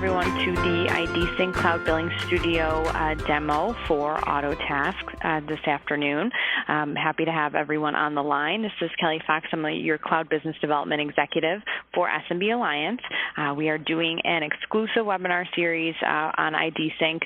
everyone to the IDSync Cloud Billing Studio demo for Autotask this afternoon. Happy to have everyone on the line. This is Kelly Fox. I'm your Cloud Business Development Executive for SMB Alliance. We are doing an exclusive webinar series on IDSync,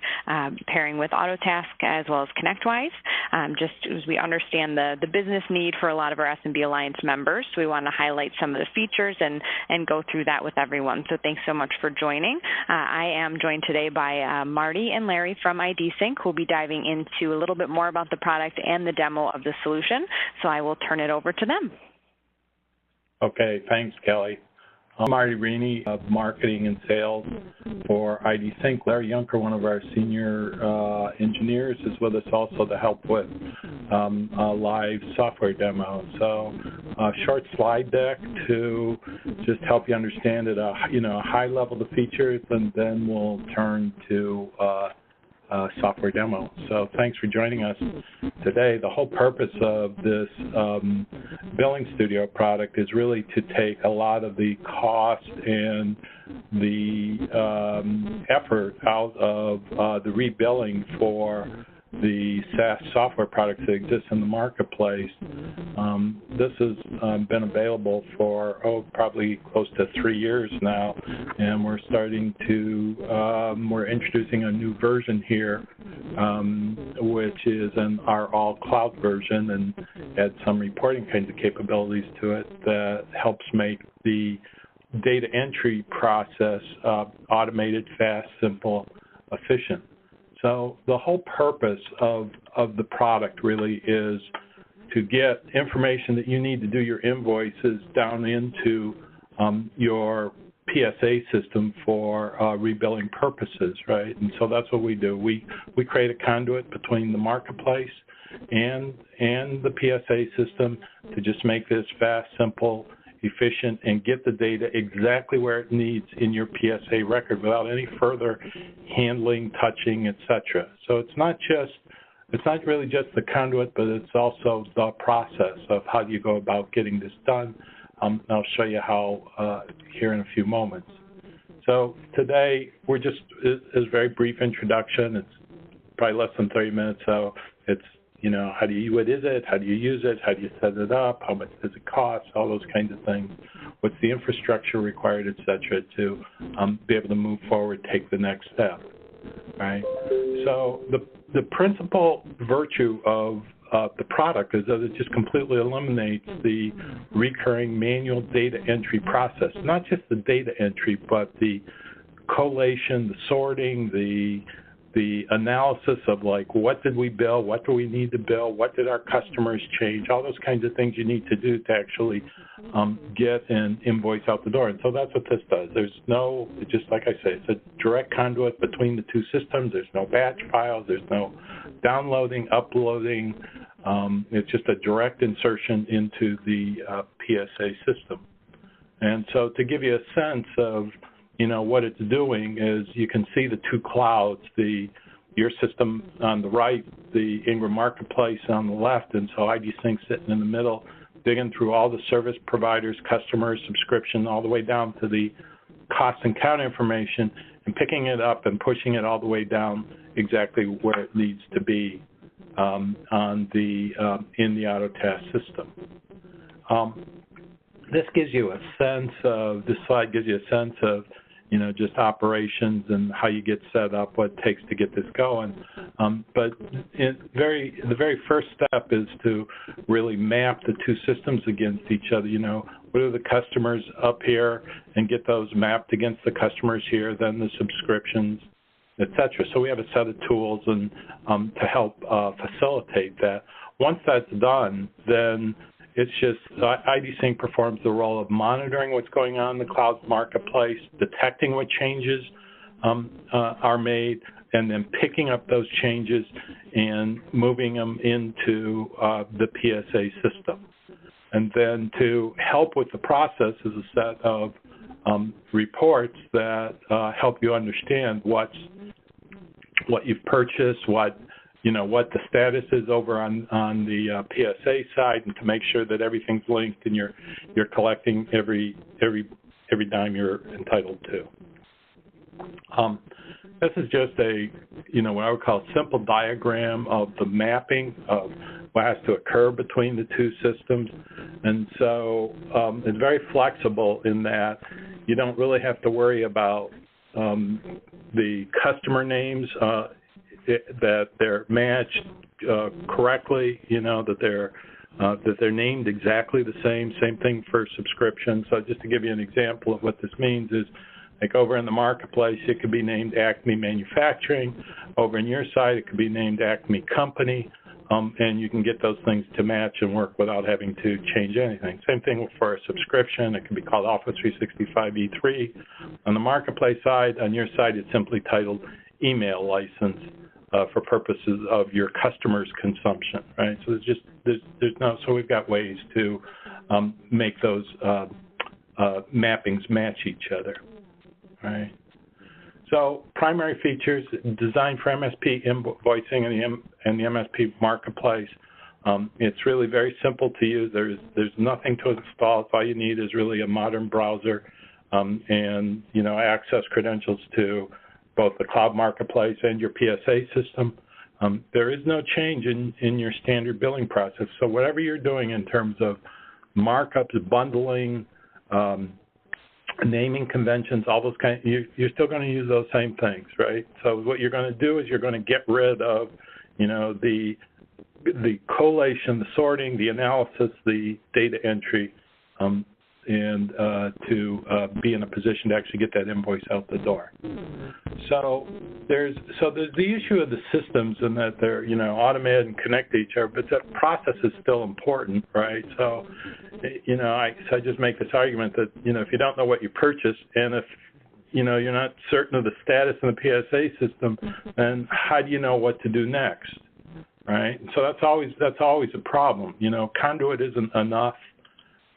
pairing with Autotask as well as ConnectWise. Just as we understand the business need for a lot of our SMB Alliance members, so we want to highlight some of the features and go through that with everyone. So thanks so much for joining. I am joined today by Marty and Larry from IDSync, who will be diving into a little bit more about the product and the demo of the solution. So I will turn it over to them. Okay, thanks, Kelly. I'm Marty Rini of Marketing and Sales for IDSync. Larry Junker, one of our senior engineers, is with us also to help with a live software demo. So a short slide deck to just help you understand at a high level the features, and then we'll turn to software demo. So thanks for joining us today. The whole purpose of this Billing Studio product is really to take a lot of the cost and the effort out of the rebilling for the SaaS software products that exist in the marketplace. This has been available for, probably close to 3 years now, and we're starting to, we're introducing a new version here, which is our all-cloud version, and add some reporting kinds of capabilities to it that helps make the data entry process automated, fast, simple, efficient. So the whole purpose of the product really is to get information that you need to do your invoices down into your PSA system for rebilling purposes, right? And so that's what we do. We create a conduit between the marketplace and the PSA system to just make this fast, simple, efficient, and get the data exactly where it needs in your PSA record without any further handling, touching, etc. So it's not really just the conduit, but it's also the process of how do you go about getting this done. I'll show you how here in a few moments. So today we're just is a very brief introduction. It's probably less than 30 minutes, so it's what is it? How do you use it? How do you set it up? How much does it cost? All those kinds of things. What's the infrastructure required, et cetera, to be able to move forward, take the next step, right? So the principal virtue of the product is that it just completely eliminates the recurring manual data entry process. Not just the data entry, but the collation, the sorting, the analysis of like, what did we bill, what do we need to bill, what did our customers change, all those kinds of things you need to do to actually get an invoice out the door. And so that's what this does. There's no, just like I say, it's a direct conduit between the two systems. There's no batch files. There's no downloading, uploading. It's just a direct insertion into the PSA system. And so to give you a sense of what it's doing is you can see the two clouds, your system on the right, the Ingram marketplace on the left, and so IDSync sitting in the middle, digging through all the service providers, customers, subscription, all the way down to the cost and count information, and picking it up and pushing it all the way down exactly where it needs to be in the Autotask system. This gives you a sense of, this slide gives you a sense of, just operations and how you get set up, what it takes to get this going. But the very first step is to really map the two systems against each other. What are the customers up here, and get those mapped against the customers here, then the subscriptions, etc. So we have a set of tools and to help facilitate that. Once that's done, then it's just IDSync performs the role of monitoring what's going on in the cloud marketplace, detecting what changes are made, and then picking up those changes and moving them into the PSA system. And then to help with the process is a set of reports that help you understand what you've purchased, what the status is over on the PSA side, and to make sure that everything's linked and you're collecting every dime you're entitled to. This is just a, what I would call a simple diagram of the mapping of what has to occur between the two systems. And so it's very flexible in that you don't really have to worry about the customer names, that they're matched correctly, that they're named exactly the same. Same thing for subscription. So just to give you an example of what this means is, like over in the marketplace, it could be named Acme Manufacturing. Over in your side, it could be named Acme Company. And you can get those things to match and work without having to change anything. Same thing for a subscription. It can be called Office 365 E3. On the marketplace side, on your side, it's simply titled Email License for purposes of your customer's consumption, right? So so we've got ways to make those mappings match each other, right? So primary features, designed for MSP invoicing and the MSP marketplace. It's really very simple to use. There's nothing to install. All you need is really a modern browser and access credentials to both the cloud marketplace and your PSA system. There is no change in your standard billing process. So whatever you're doing in terms of markups, bundling, naming conventions, all those you're still going to use those same things, right? So what you're going to do is you're going to get rid of, the collation, the sorting, the analysis, the data entry, and to be in a position to actually get that invoice out the door. So there's the issue of the systems and that they're automated and connect to each other, but that process is still important, right? So I just make this argument that if you don't know what you purchased and if you're not certain of the status in the PSA system, then how do you know what to do next, right? So that's always a problem. Conduit isn't enough.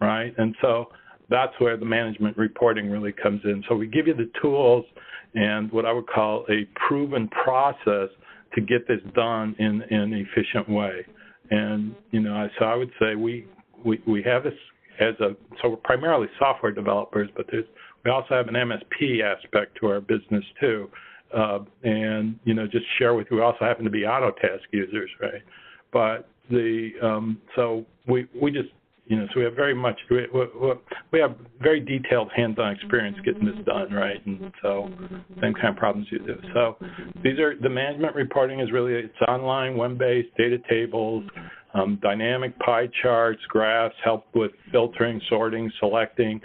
Right, and so that's where the management reporting really comes in. So we give you the tools and what I would call a proven process to get this done in an efficient way. And so I would say we have this so we're primarily software developers, but we also have an MSP aspect to our business too. And just share with you, we also happen to be Autotask users, right? But so we just so we have we have very detailed hands-on experience getting this done, right? And so same kind of problems you do. So these are the management reporting is really, it's online, web-based, data tables, dynamic pie charts, graphs, help with filtering, sorting, selecting.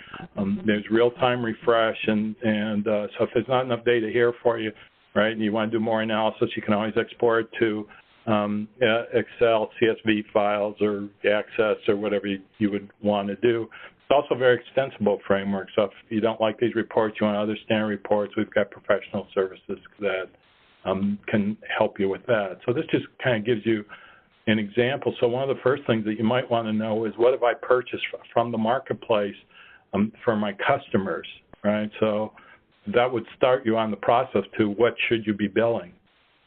There's real-time refresh, and so if there's not enough data here for you, right, and you want to do more analysis, you can always export to Excel, CSV files, or Access, or whatever you would want to do. It's also a very extensible framework, so if you don't like these reports, you want other standard reports, we've got professional services that can help you with that. So this just kind of gives you an example. So one of the first things that you might want to know is, what have I purchased from the marketplace for my customers, right? So that would start you on the process to what should you be billing,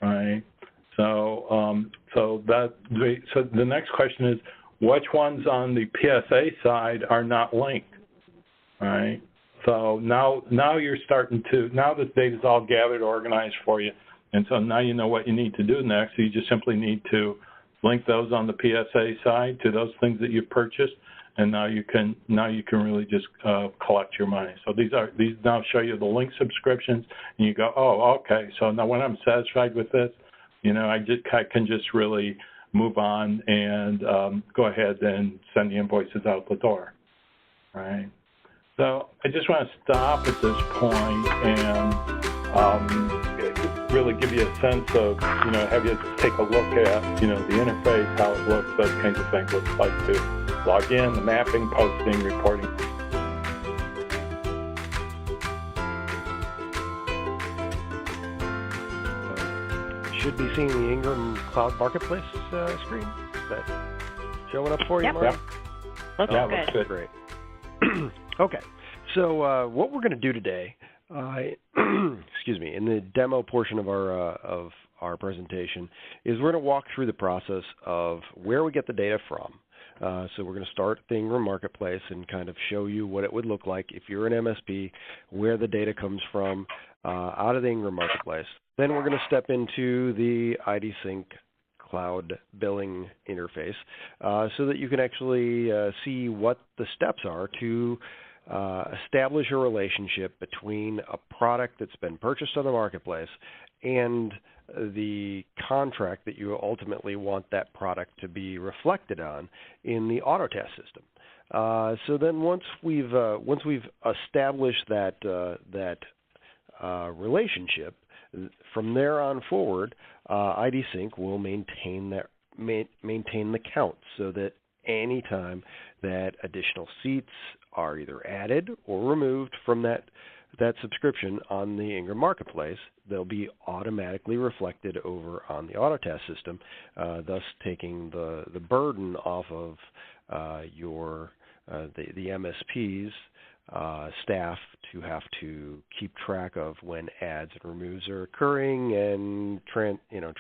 right? So so the next question is, which ones on the PSA side are not linked, right? So now you're starting to, now this data is all gathered, organized for you, and so now you know what you need to do next. So you just simply need to link those on the PSA side to those things that you've purchased, and now you can really just collect your money. So these now show you the link subscriptions, and you go, oh, okay. So now when I'm satisfied with this, I can just really move on and go ahead and send the invoices out the door, right? So I just want to stop at this point and really give you a sense of, have you take a look at, the interface, how it looks, those kinds of things, what it's like to log in, the mapping, posting, reporting. Should be seeing the Ingram Cloud Marketplace screen. Is that showing up for you, Mark? Yep. Looks good. Great. Okay. So what we're going to do today, excuse me, in the demo portion of our presentation, is we're going to walk through the process of where we get the data from, So we're going to start the Ingram Marketplace and kind of show you what it would look like if you're an MSP, where the data comes from out of the Ingram Marketplace. Then we're going to step into the IDSync cloud billing interface so that you can actually see what the steps are to establish a relationship between a product that's been purchased on the marketplace and the contract that you ultimately want that product to be reflected on in the Autotask system. So then once we've established that relationship, from there on forward, IDSync will maintain the count so that any time that additional seats are either added or removed from that subscription on the Ingram Marketplace, they'll be automatically reflected over on the Autotask system, thus taking the burden off of the MSP's staff to have to keep track of when adds and removes are occurring and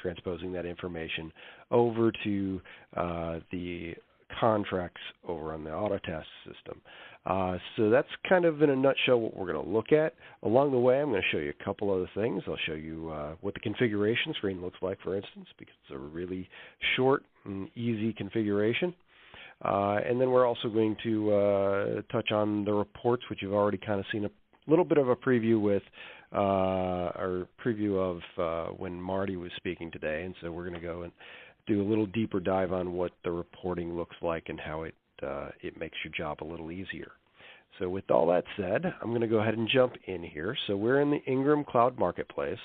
transposing that information over to the contracts over on the Autotask system. So that's kind of in a nutshell what we're going to look at. Along the way, I'm going to show you a couple other things. I'll show you what the configuration screen looks like, for instance, because it's a really short and easy configuration. And then we're also going to touch on the reports, which you've already kind of seen a little bit of a preview with, or preview of when Marty was speaking today. And so we're going to go and do a little deeper dive on what the reporting looks like and how it makes your job a little easier. So with all that said, I'm going to go ahead and jump in here. So we're in the Ingram Cloud Marketplace.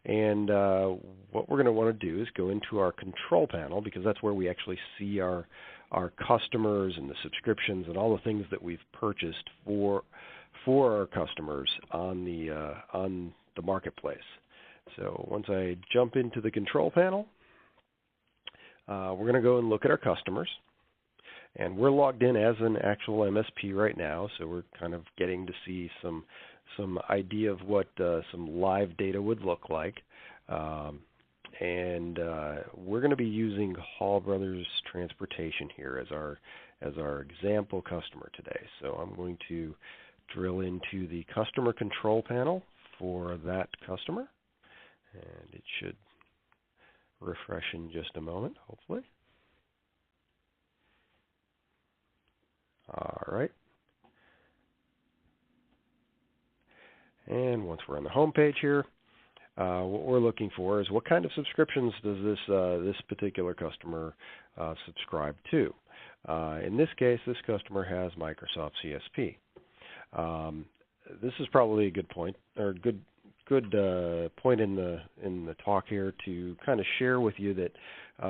And what we're going to want to do is go into our control panel, because that's where we actually see our customers and the subscriptions and all the things that we've purchased for our customers on the marketplace. So once I jump into the control panel, we're going to go and look at our customers. And we're logged in as an actual MSP right now, so we're kind of getting to see some idea of what some live data would look like. And we're going to be using Hall Brothers Transportation here as our example customer today. So I'm going to drill into the customer control panel for that customer, and it should refresh in just a moment, hopefully. All right. And once we're on the home page here, what we're looking for is what kind of subscriptions does this particular customer subscribe to. In this case, this customer has Microsoft CSP. This is probably a good point, or good point in the talk here to kind of share with you that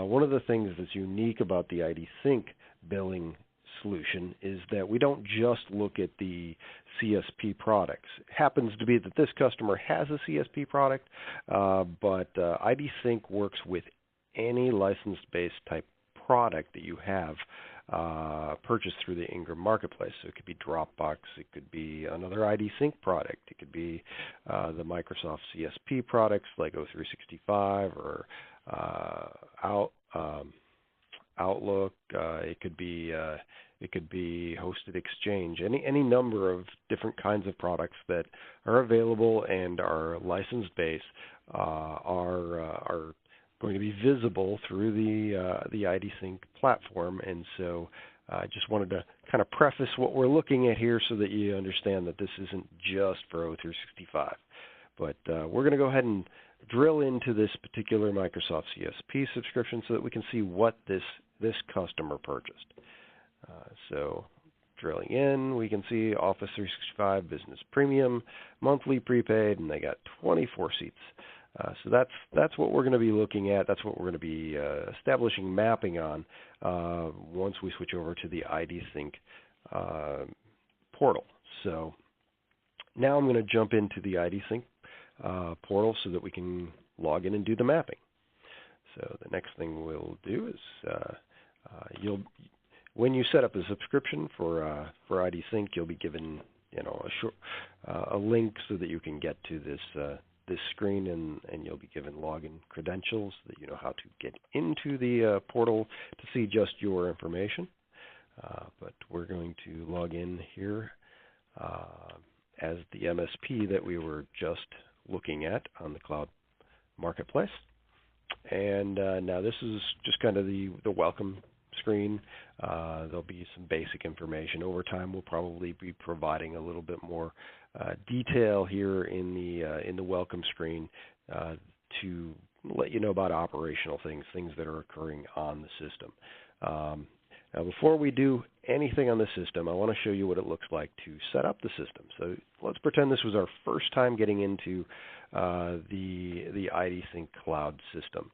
one of the things that's unique about the IDSync billing solution is that we don't just look at the CSP products. It happens to be that this customer has a CSP product, but IDSync works with any license-based type product that you have purchased through the Ingram Marketplace. So it could be Dropbox, it could be another IDSync product, it could be the Microsoft CSP products like O365 or Outlook. It could be Hosted Exchange. Any number of different kinds of products that are available and are license-based are going to be visible through the IDSync platform. And so I just wanted to kind of preface what we're looking at here so that you understand that this isn't just for O365. But we're going to go ahead and drill into this particular Microsoft CSP subscription so that we can see what this customer purchased. So drilling in, we can see Office 365 Business Premium, monthly prepaid, and they got 24 seats. So that's what we're going to be looking at. That's what we're going to be establishing mapping on once we switch over to the IDSync portal. So now I'm going to jump into the IDSync portal so that we can log in and do the mapping. So the next thing we'll do is when you set up a subscription for IDSync, you'll be given a link so that you can get to this screen, and you'll be given login credentials so that you know how to get into the portal to see just your information. But we're going to log in here as the MSP that we were just looking at on the cloud marketplace. And now this is just kind of the welcome screen. There'll be some basic information. Over time, we'll probably be providing a little bit more detail here in the welcome screen to let you know about operational things that are occurring on the system. Now, before we do anything on the system, I want to show you what it looks like to set up the system. So let's pretend this was our first time getting into the IDSync cloud system.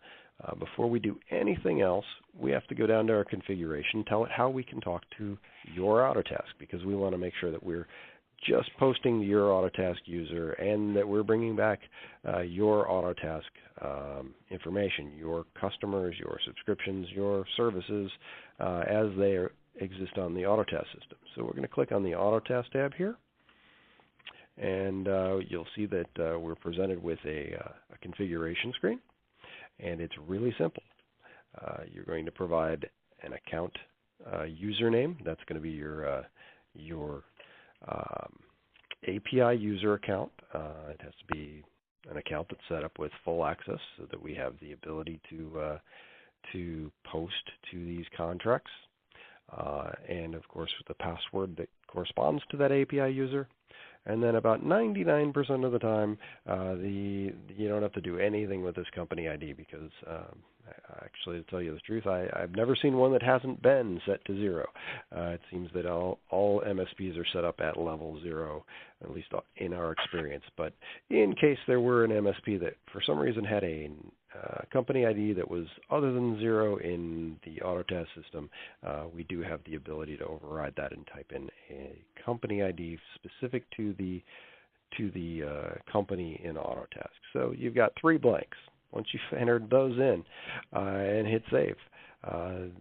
Before we do anything else, we have to go down to our configuration, tell it how we can talk to your Autotask, because we want to make sure that we're just posting to your Autotask user and that we're bringing back your Autotask information, your customers, your subscriptions, your services as they exist on the Autotask system. So we're going to click on the Autotask tab here, and you'll see that we're presented with a configuration screen, and it's really simple. You're going to provide an account username. That's going to be your API user account. It has to be an account that's set up with full access so that we have the ability to post to these contracts. And of course, the password that corresponds to that API user. And then about 99% of the time, you don't have to do anything with this company ID because, actually, to tell you the truth, I've never seen one that hasn't been set to 0. It seems that all MSPs are set up at level 0, at least in our experience. But in case there were an MSP that for some reason had a company ID that was other than 0 in the Autotask system, we do have the ability to override that and type in a company ID specific to the company in Autotask. So you've got 3 blanks. Once you've entered those in and hit save,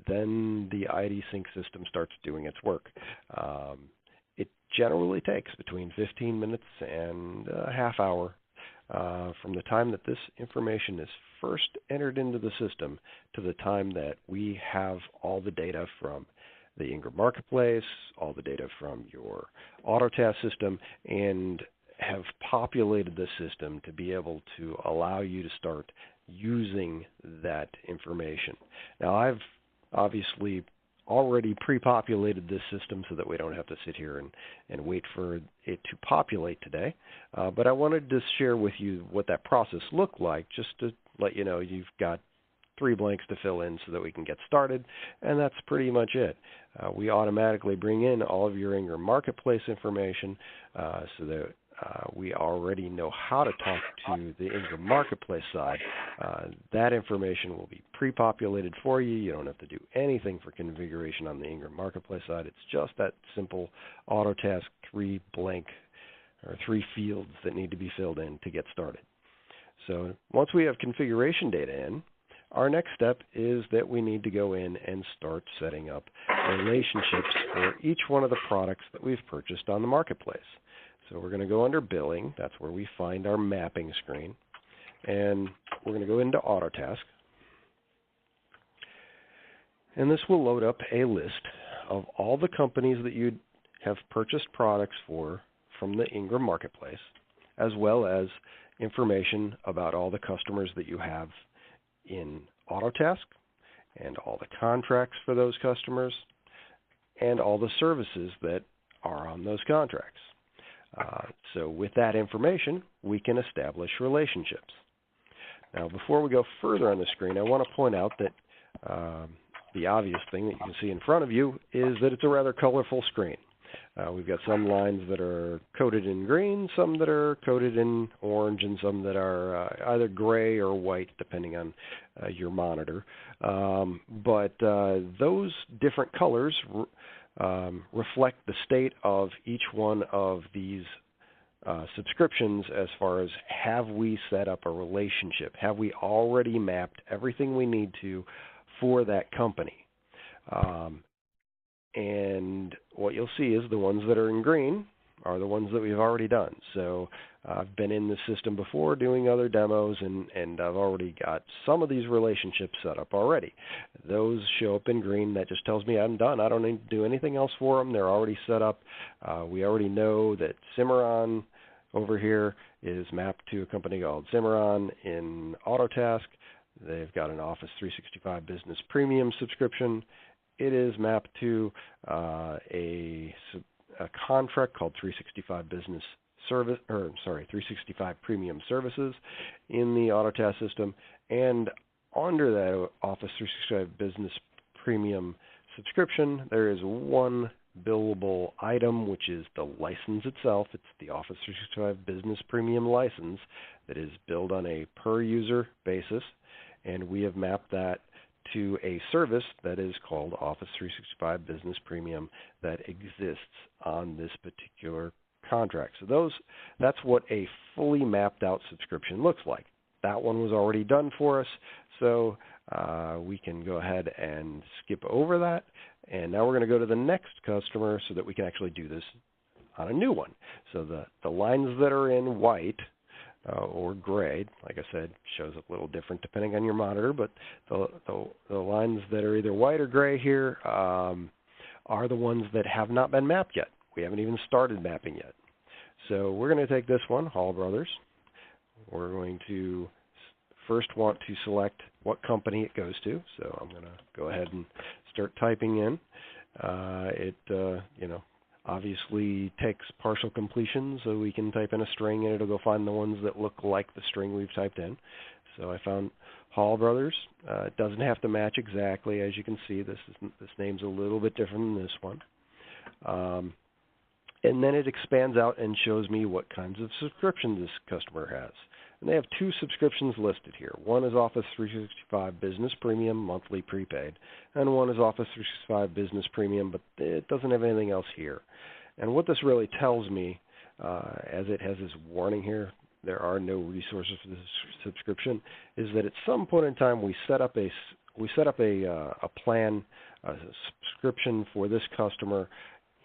then the IDSync system starts doing its work. It generally takes between 15 minutes and a half hour from the time that this information is first entered into the system to the time that we have all the data from the Ingram Marketplace, all the data from your Autotask system, and have populated the system to be able to allow you to start using that information. Now, I've obviously already pre-populated this system so that we don't have to sit here and wait for it to populate today. But I wanted to share with you what that process looked like, just to let you know you've got 3 blanks to fill in so that we can get started, and that's pretty much it. We automatically bring in all of your Ingram Marketplace information so that we already know how to talk to the Ingram Marketplace side. That information will be pre-populated for you. You don't have to do anything for configuration on the Ingram Marketplace side. It's just that simple Autotask 3 fields that need to be filled in to get started. So once we have configuration data in, our next step is that we need to go in and start setting up relationships for each one of the products that we've purchased on the marketplace. So we're going to go under Billing. That's where we find our mapping screen. And we're going to go into Autotask. And this will load up a list of all the companies that you have purchased products from the Ingram Marketplace, as well as information about all the customers that you have in Autotask, and all the contracts for those customers, and all the services that are on those contracts. So with that information, we can establish relationships. Now, before we go further on the screen, I want to point out that the obvious thing that you can see in front of you is that it's a rather colorful screen. We've got some lines that are coded in green, some that are coded in orange, and some that are either gray or white, depending on your monitor. But those different colors reflect the state of each one of these subscriptions as far as have we set up a relationship? Have we already mapped everything we need to for that company? And what you'll see is the ones that are in green are the ones that we've already done. So I've been in the system before doing other demos, and I've already got some of these relationships set up already. Those show up in green. That just tells me I'm done. I don't need to do anything else for them. They're already set up. We already know that Cimarron over here is mapped to a company called Cimarron in Autotask. They've got an Office 365 Business Premium subscription. It is mapped to a contract called 365 Business Service, 365 Premium Services in the Autotask system. And under that Office 365 Business Premium subscription, there is one billable item, which is the license itself. It's the Office 365 Business Premium license that is billed on a per-user basis, and we have mapped that to a service that is called Office 365 Business Premium that exists on this particular contract. So that's what a fully mapped out subscription looks like. That one was already done for us, so we can go ahead and skip over that. And now we're going to go to the next customer so that we can actually do this on a new one. So the lines that are in white or gray, like I said, shows a little different depending on your monitor, but the lines that are either white or gray here are the ones that have not been mapped yet. We haven't even started mapping yet. So we're going to take this one, Hall Brothers. We're going to first want to select what company it goes to. So I'm going to go ahead and start typing in. It obviously takes partial completion, so we can type in a string and it'll go find the ones that look like the string we've typed in. So I found Hall Brothers. It doesn't have to match exactly. As you can see, this name's a little bit different than this one. And then it expands out and shows me what kinds of subscriptions this customer has. And they have two subscriptions listed here. One is Office 365 Business Premium Monthly Prepaid, and one is Office 365 Business Premium, but it doesn't have anything else here. And what this really tells me, as it has this warning here, there are no resources for this subscription, is that at some point in time we set up a plan, a subscription for this customer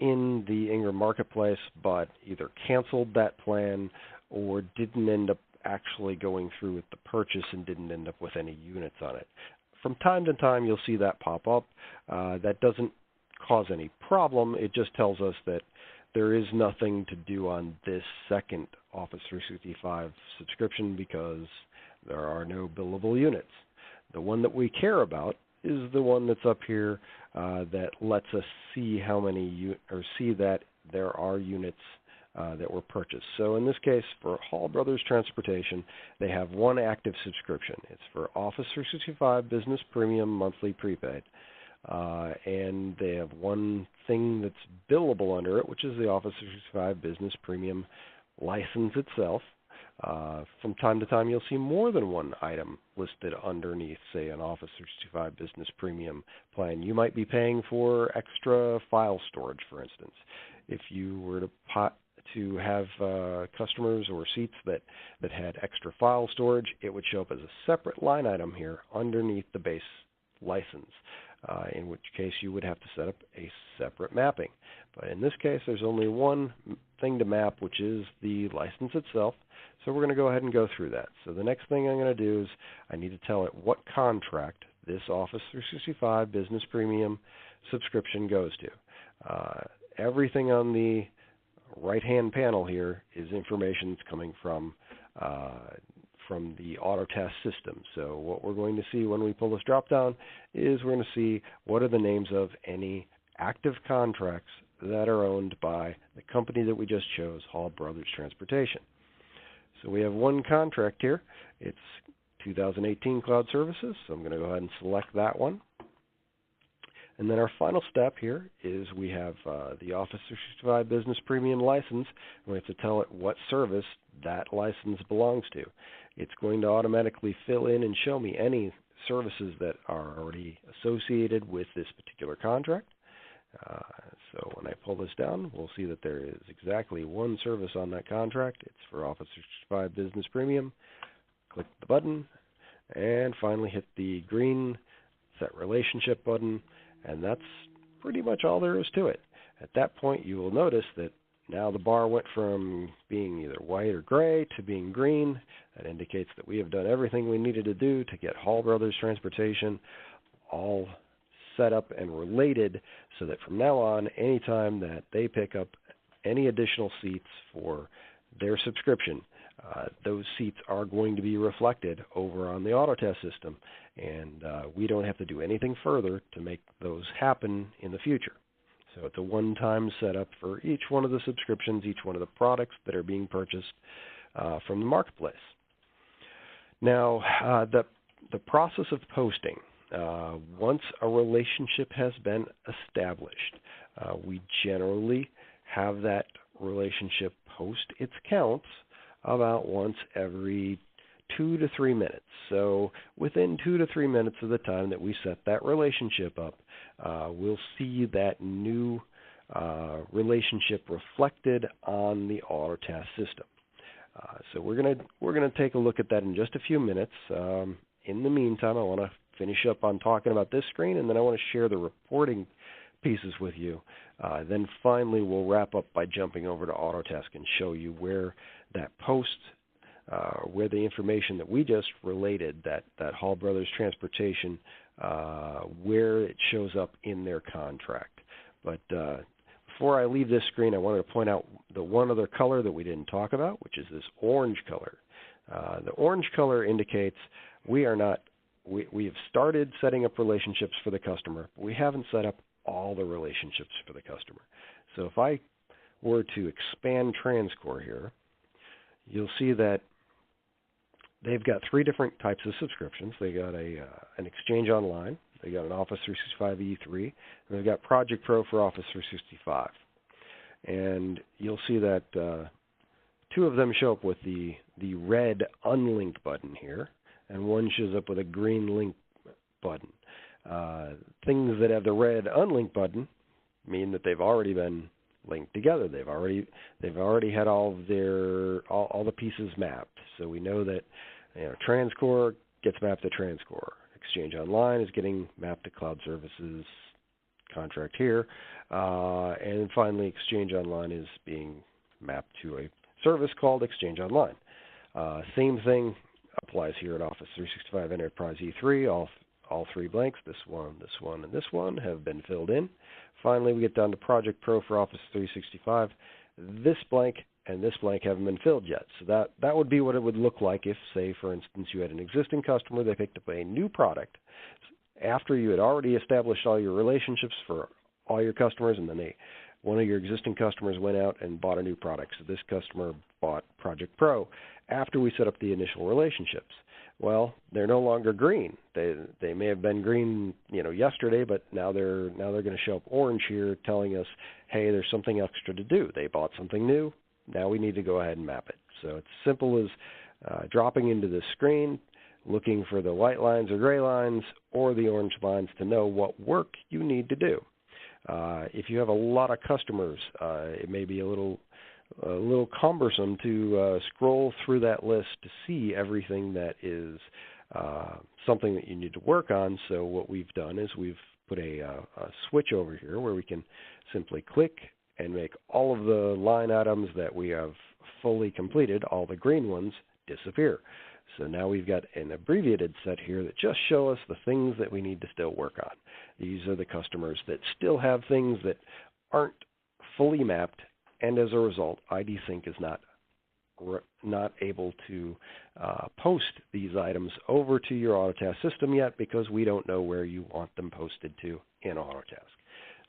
in the Ingram Marketplace, but either canceled that plan or didn't end up actually going through with the purchase and didn't end up with any units on it. From time to time, you'll see that pop up. That doesn't cause any problem. It just tells us that there is nothing to do on this second Office 365 subscription because there are no billable units. The one that we care about is the one that's up here that lets us see how many see that there are units that were purchased. So in this case, for Hall Brothers Transportation, they have one active subscription. It's for Office 365 Business Premium Monthly Prepaid. And they have one thing that's billable under it, which is the Office 365 Business Premium license itself. From time to time, you'll see more than one item listed underneath, say, an Office 365 Business Premium plan. You might be paying for extra file storage, for instance. If you were to have customers or seats that had extra file storage, it would show up as a separate line item here underneath the base license, in which case you would have to set up a separate mapping. But in this case, there's only one thing to map, which is the license itself. So we're going to go ahead and go through that. So the next thing I'm going to do is I need to tell it what contract this Office 365 Business Premium subscription goes to. Everything on the right-hand panel here is information that's coming from the Autotask system. So what we're going to see when we pull this drop-down is we're going to see what are the names of any active contracts that are owned by the company that we just chose, Hall Brothers Transportation. So we have one contract here. It's 2018 Cloud Services, so I'm going to go ahead and select that one. And then our final step here is we have the Office 365 Business Premium license, and we have to tell it what service that license belongs to. It's going to automatically fill in and show me any services that are already associated with this particular contract. So when I pull this down, we'll see that there is exactly one service on that contract. It's for Office 365 Business Premium. Click the button, and finally hit the green Set Relationship button, and that's pretty much all there is to it. At that point, you will notice that now the bar went from being either white or gray to being green. That indicates that we have done everything we needed to do to get Hall Brothers Transportation all set up and related so that from now on, anytime that they pick up any additional seats for their subscription, those seats are going to be reflected over on the Autotask system, and we don't have to do anything further to make those happen in the future. So it's a one-time setup for each one of the subscriptions, each one of the products that are being purchased from the marketplace. Now, the process of posting, once a relationship has been established, we generally have that relationship post its counts about once every 2 to 3 minutes. So within 2 to 3 minutes of the time that we set that relationship up, we'll see that new relationship reflected on the Autotask system. So we're gonna take a look at that in just a few minutes. In the meantime, I want to finish up on talking about this screen, and then I want to share the reporting pieces with you. Then finally, we'll wrap up by jumping over to Autotask and show you where that post, where the information that we just related, that Hall Brothers Transportation, where it shows up in their contract. But before I leave this screen, I wanted to point out the one other color that we didn't talk about, which is this orange color. The orange color indicates we have started setting up relationships for the customer, but we haven't set up all the relationships for the customer. So if I were to expand TransCore here, you'll see that they've got 3 different types of subscriptions. They got an Exchange Online, they got an Office 365 E3, and they've got Project Pro for Office 365. And you'll see that 2 of them show up with the red unlinked button here, and one shows up with a green link button. Things that have the red unlinked button mean that they've already been linked together. They've already had all the pieces mapped. So we know that TransCore gets mapped to TransCore. Exchange Online is getting mapped to Cloud Services contract here, and finally Exchange Online is being mapped to a service called Exchange Online. Same thing applies here at Office 365 Enterprise E3. All 3 blanks, this one, and this one, have been filled in. Finally, we get down to Project Pro for Office 365. This blank and this blank haven't been filled yet. So that would be what it would look like if, say, for instance, you had an existing customer, they picked up a new product after you had already established all your relationships for all your customers, and then one of your existing customers went out and bought a new product. So this customer bought Project Pro after we set up the initial relationships. Well, they're no longer green. They may have been green, yesterday, but now they're going to show up orange here, telling us, hey, there's something extra to do. They bought something new. Now we need to go ahead and map it. So it's simple as dropping into the screen, looking for the white lines or gray lines or the orange lines to know what work you need to do. If you have a lot of customers, it may be a little cumbersome to scroll through that list to see everything that is something that you need to work on. So what we've done is we've put a switch over here where we can simply click and make all of the line items that we have fully completed, all the green ones, disappear. So now we've got an abbreviated set here that just show us the things that we need to still work on. These are the customers that still have things that aren't fully mapped, and as a result, IDSync is not able to post these items over to your Autotask system yet because we don't know where you want them posted to in Autotask.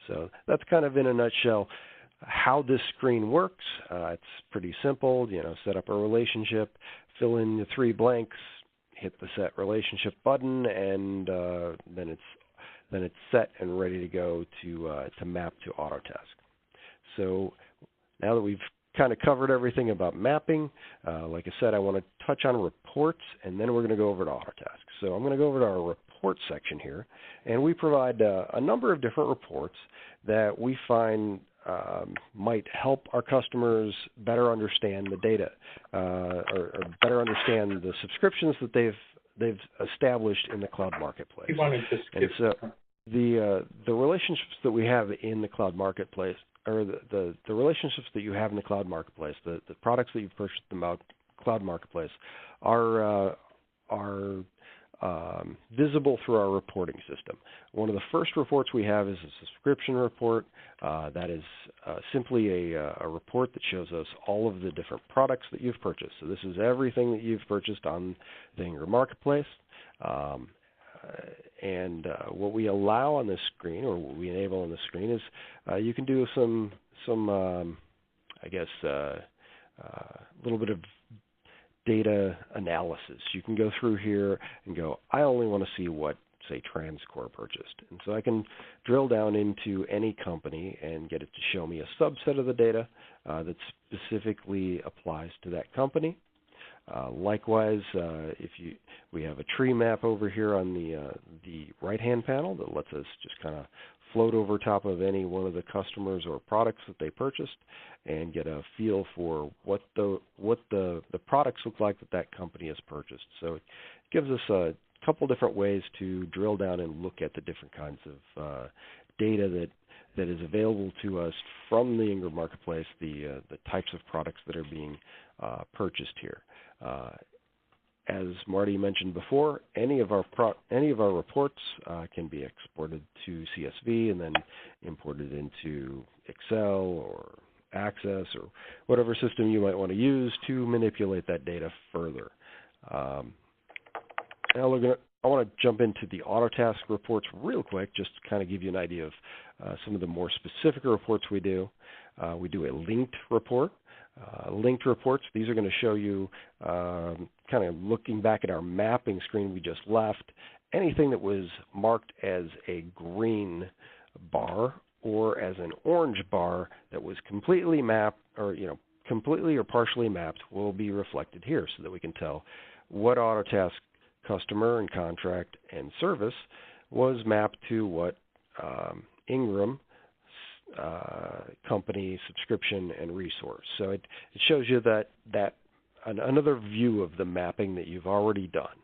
So that's kind of in a nutshell how this screen works. It's pretty simple. Set up a relationship, fill in the 3 blanks, hit the Set Relationship button, and then it's set and ready to go to map to Autotask. So now that we've kind of covered everything about mapping, like I said, I want to touch on reports, and then we're going to go over to Autotask. So I'm going to go over to our reports section here, and we provide a number of different reports that we find might help our customers better understand the data or better understand the subscriptions that they've established in the cloud marketplace. You wanted to skip. And so the relationships that we have in the cloud marketplace or the relationships that you have in the cloud marketplace, the products that you've purchased in the cloud marketplace are visible through our reporting system. One of the first reports we have is a subscription report. That is simply a report that shows us all of the different products that you've purchased. So this is everything that you've purchased on the Ingram marketplace. And what we allow on this screen, or what we enable on this screen, is you can do some I guess, little bit of data analysis. You can go through here and go, I only want to see what, say, TransCore purchased. And so I can drill down into any company and get it to show me a subset of the data that specifically applies to that company. Likewise, we have a tree map over here on the right-hand panel that lets us just kind of float over top of any one of the customers or products that they purchased and get a feel for what the products look like that company has purchased. So it gives us a couple different ways to drill down and look at the different kinds of data that is available to us from the Ingram marketplace, the types of products that are being purchased here. As Marty mentioned before, any of our reports can be exported to CSV and then imported into Excel or Access or whatever system you might want to use to manipulate that data further. Now I want to jump into the Autotask reports real quick, just to kind of give you an idea of some of the more specific reports we do. We do a linked report. Linked reports, these are going to show you, kind of looking back at our mapping screen we just left, anything that was marked as a green bar or as an orange bar that was completely mapped, or completely or partially mapped, will be reflected here so that we can tell what Autotask customer and contract and service was mapped to what Ingram company, subscription, and resource. So it shows you that another view of the mapping that you've already done.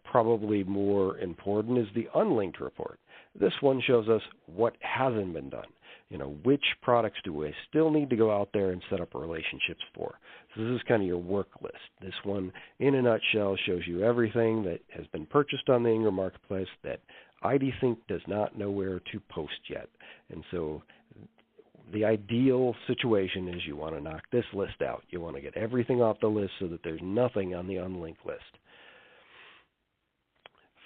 Probably more important is the unlinked report. This one shows us what hasn't been done. Which products do we still need to go out there and set up relationships for? So this is kind of your work list. This one, in a nutshell, shows you everything that has been purchased on the Ingram marketplace that IDSync does not know where to post yet. And so the ideal situation is you want to knock this list out. You want to get everything off the list so that there's nothing on the unlinked list.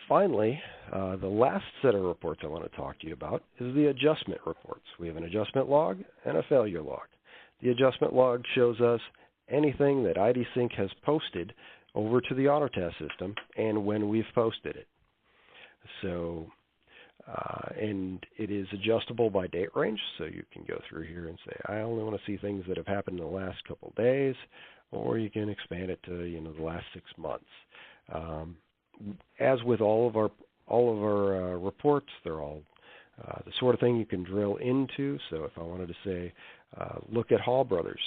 Finally, the last set of reports I want to talk to you about is the adjustment reports. We have an adjustment log and a failure log. The adjustment log shows us anything that IDSync has posted over to the Autotask system and when we've posted it. So, and it is adjustable by date range, so you can go through here and say, I only want to see things that have happened in the last couple of days, or you can expand it to the last 6 months. As with all of our reports, they're all the sort of thing you can drill into. So if I wanted to say, look at Hall Brothers,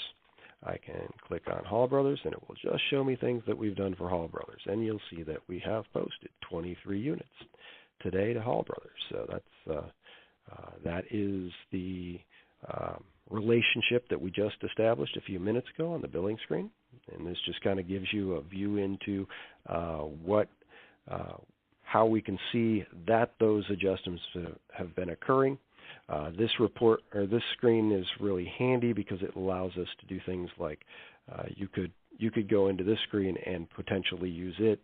I can click on Hall Brothers, and it will just show me things that we've done for Hall Brothers. And you'll see that we have posted 23 units today to Hall Brothers. So that is the relationship that we just established a few minutes ago on the billing screen. And this just kind of gives you a view into how we can see that those adjustments have been occurring. This report, or this screen, is really handy because it allows us to do things like you could go into this screen and potentially use it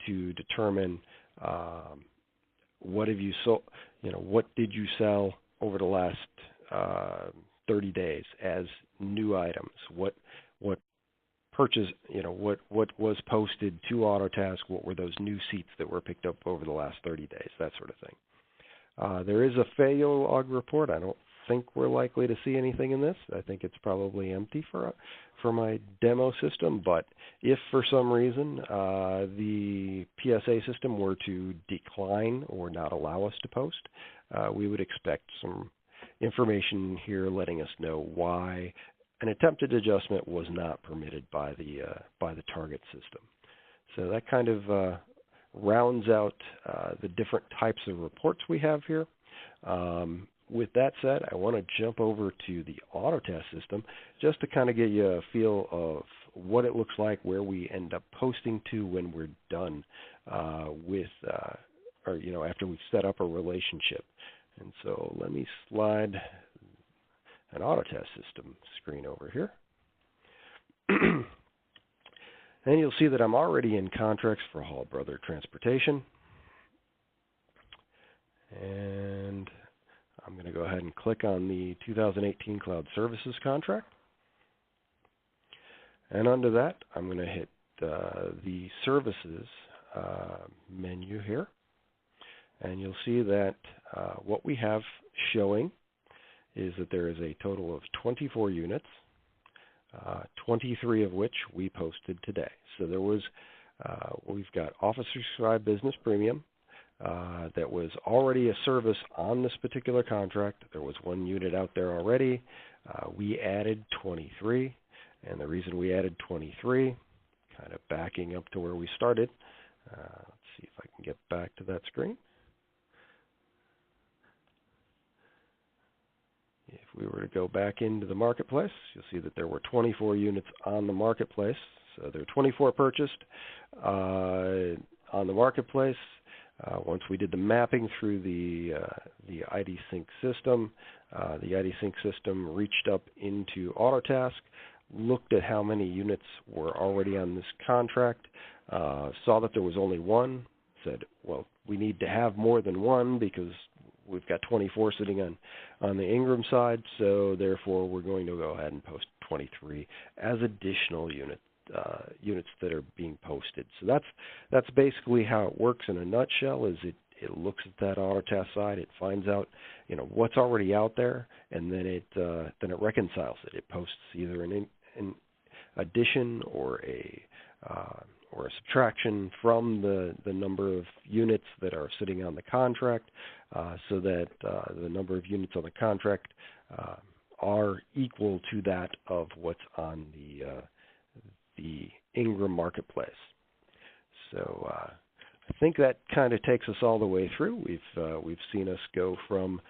to determine what have you sold, what did you sell over the last 30 days as new items, what purchase, what was posted to Autotask, what were those new seats that were picked up over the last 30 days, that sort of thing. There is a failure log report. I don't think we're likely to see anything in this. I think it's probably empty for my demo system, but if for some reason the PSA system were to decline or not allow us to post, we would expect some information here letting us know why an attempted adjustment was not permitted by the target system. So that kind of rounds out the different types of reports we have here. with that said, I want to jump over to the Autotask system just to kind of get you a feel of what it looks like, where we end up posting to when we're done with, or after we've set up a relationship. And so let me slide an Autotask system screen over here. And you'll see that I'm already in contracts for Hall Brother Transportation. And I'm going to go ahead and click on the 2018 Cloud Services contract. And under that, I'm going to hit the Services menu here. And you'll see that what we have showing is that there is a total of 24 units, 23 of which we posted today. So there was, we've got Office 365 Business Premium, that was already a service on this particular contract. There was one unit out there already. We added 23, and the reason we added 23, kind of backing up to where we started. Let's see if I can get back to that screen. If we were to go back into the marketplace, you'll see that there were 24 units on the marketplace. So there were 24 purchased on the marketplace. Once we did the mapping through the IDSync system, the IDSync system reached up into Autotask, looked at how many units were already on this contract, saw that there was only one, said, well, we need to have more than one because we've got 24 sitting on the Ingram side, so therefore we're going to go ahead and post 23 as additional units that are being posted. So that's basically how it works in a nutshell. Is it looks at that Autotask side, it finds out what's already out there, and then it reconciles it. It posts either an addition or a subtraction from the number of units that are sitting on the contract, so that the number of units on the contract are equal to that of what's on the Ingram marketplace. So I think that kind of takes us all the way through. We've seen us go from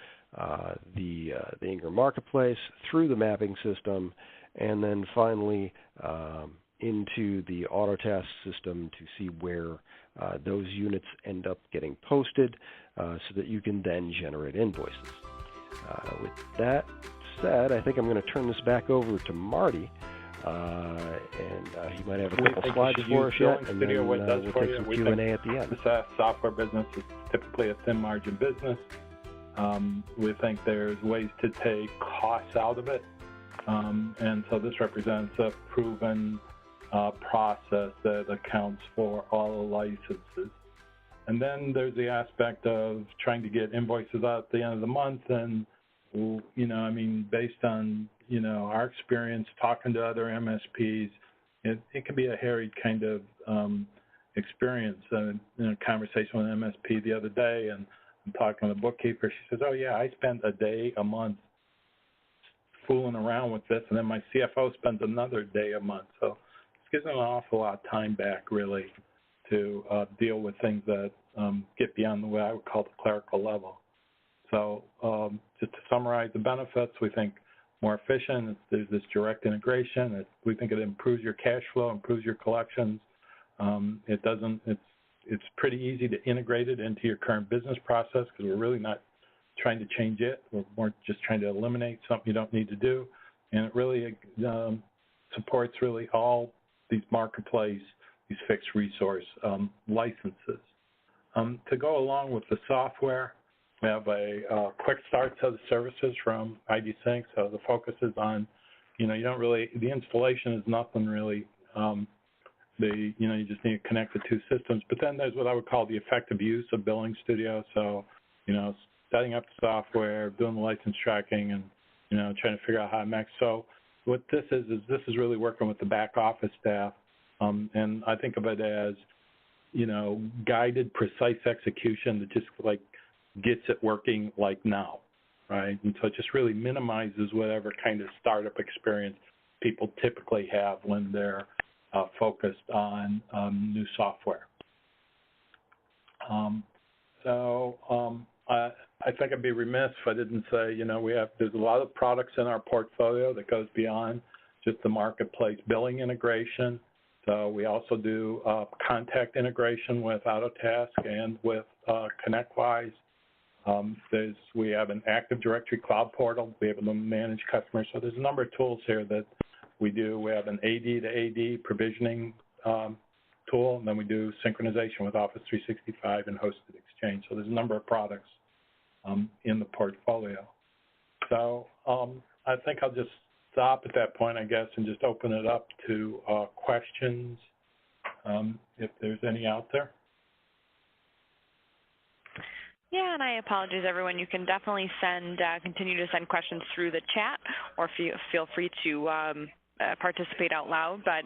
the Ingram marketplace through the mapping system, and then finally into the Autotask system to see where those units end up getting posted, so that you can then generate invoices. With that said, I think I'm going to turn this back over to Marty. And he might have a couple slides for us yet, and then we'll take some Q&A at the end. The SaaS software business is typically a thin margin business. We think there's ways to take costs out of it, and so this represents a proven process that accounts for all the licenses. And then there's the aspect of trying to get invoices out at the end of the month, and based on our experience talking to other MSPs, it can be a harried kind of experience. In a conversation with an MSP the other day, and I'm talking to the bookkeeper, she says, oh yeah, I spend a day a month fooling around with this, and then my CFO spends another day a month. So it gives them an awful lot of time back, really, to deal with things that get beyond the way I would call the clerical level. So just to summarize the benefits, we think more efficient. There's this direct integration. We think it improves your cash flow, improves your collections. It's pretty easy to integrate it into your current business process because we're really not trying to change it. We're more just trying to eliminate something you don't need to do. And it really supports really all these marketplace, these fixed resource licenses. To go along with the software, we have a quick start to the services from IDSync. So the focus is on, the installation is nothing really. You just need to connect the two systems. But then there's what I would call the effective use of Billing Studio. So, setting up the software, doing the license tracking, and, trying to figure out how it makes. So what this is really working with the back office staff. And I think of it as, guided, precise execution that just gets it working now, right? And so it just really minimizes whatever kind of startup experience people typically have when they're focused on I think I'd be remiss if I didn't say, you know, there's a lot of products in our portfolio that goes beyond just the marketplace billing integration. So we also do contact integration with Autotask and with ConnectWise. We have an Active Directory cloud portal to be able to manage customers. So there's a number of tools here that we do. We have an AD to AD provisioning tool, and then we do synchronization with Office 365 and Hosted Exchange. So there's a number of products in the portfolio. So I think I'll just stop at that point, I guess, and just open it up to questions if there's any out there. Yeah, and I apologize, everyone. You can definitely continue to send questions through the chat, or feel free to participate out loud. But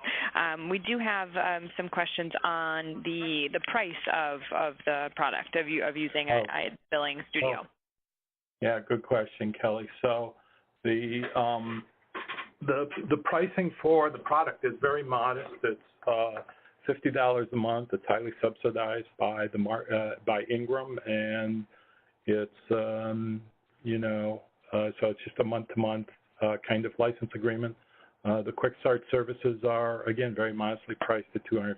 we do have some questions on the price of the product of using iDSync Studio. Yeah, good question, Kelly. So the pricing for the product is very modest. It's $50 a month. It's highly subsidized by by Ingram, and it's so it's just a month-to-month kind of license agreement. The quick start services are, again, very modestly priced at $250.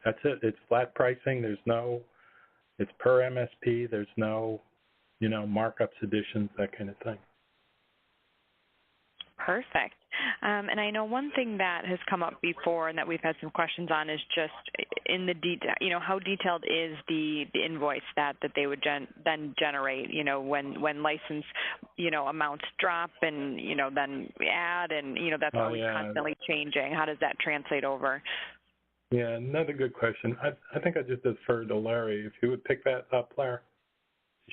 That's it. It's flat pricing. It's per MSP. There's no, markups, additions, that kind of thing. Perfect. And I know one thing that has come up before and that we've had some questions on is just in the detail, how detailed is the invoice that they would then generate, when license, amounts drop and, then add and, that's always constantly changing. How does that translate over? Yeah, another good question. I think I just defer to Larry. If you would pick that up, Larry.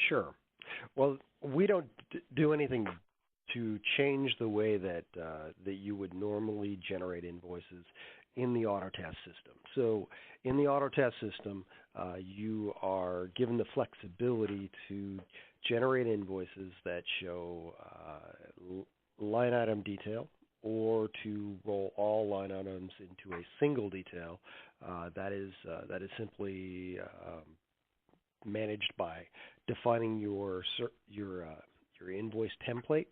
Sure. Well, we don't do anything to change the way that you would normally generate invoices in the Autotask system. So in the Autotask system, you are given the flexibility to generate invoices that show line item detail, or to roll all line items into a single detail that is simply managed by defining your invoice template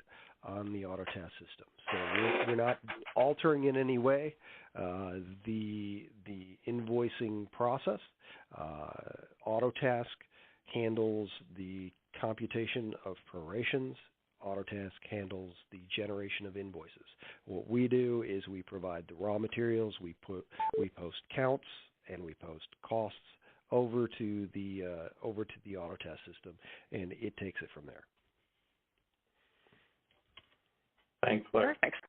on the Autotask system. So we're not altering in any way the invoicing process. Autotask handles the computation of prorations. Autotask handles the generation of invoices. What we do is we provide the raw materials, we post counts, and we post costs over to the Autotask system, and it takes it from there. Thanks, Larry. Perfect.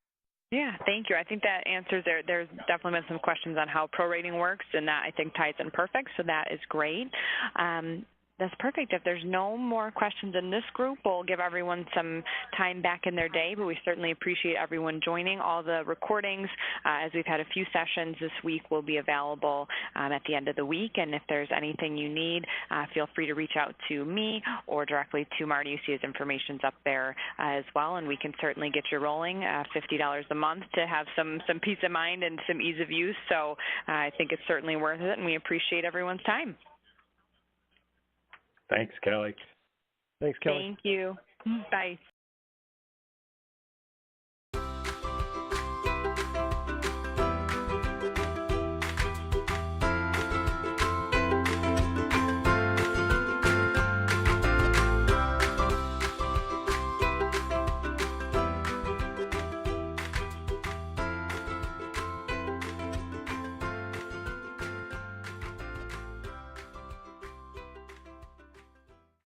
Yeah, thank you. I think that answers there's definitely been some questions on how prorating works, and that I think ties in perfect, so that is great. That's perfect. If there's no more questions in this group, we'll give everyone some time back in their day, but we certainly appreciate everyone joining. All the recordings, as we've had a few sessions this week, will be available at the end of the week, and if there's anything you need, feel free to reach out to me or directly to Marty. You see his information's up there as well, and we can certainly get you rolling. $50 a month to have some peace of mind and some ease of use, so I think it's certainly worth it, and we appreciate everyone's time. Thanks, Kelly. Thanks, Kelly. Thank you. Bye.